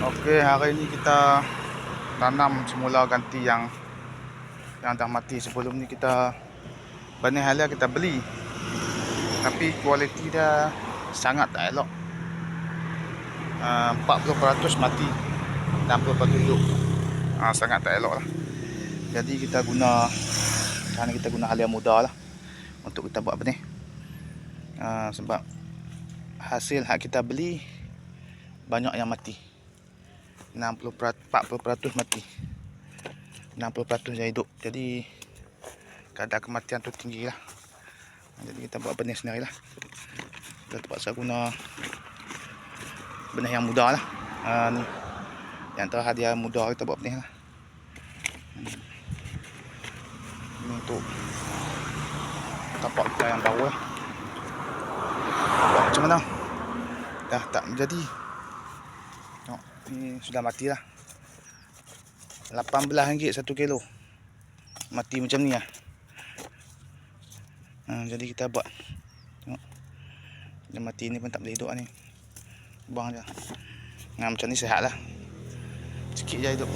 Okey, hari ni kita tanam semula ganti yang dah mati. Sebelum ni kita benih halia kita beli, tapi kualiti dia sangat tak elok. 40% mati, 60% hidup. Sangat tak elok lah. Jadi kita guna halia muda lah untuk kita buat benih. Sebab hasil hak kita beli banyak yang mati, 40% mati, 60% yang hidup. Jadi kadar kematian tu tinggi lah. Jadi kita buat benih sendiri lah. Kita terpaksa guna benih yang muda lah. Ni yang antara hadiah muda kita buat benih lah. Ini untuk tapak kita yang baru lah. Buat macam mana? Dah tak menjadi. Tengok, ni sudah mati lah. RM18 1 kilo. Mati macam ni lah. Jadi kita buat. Tengok, dia mati ni pun tak boleh hidup ni. Buang je. Macam ni sihat lah. Sikit je hidup.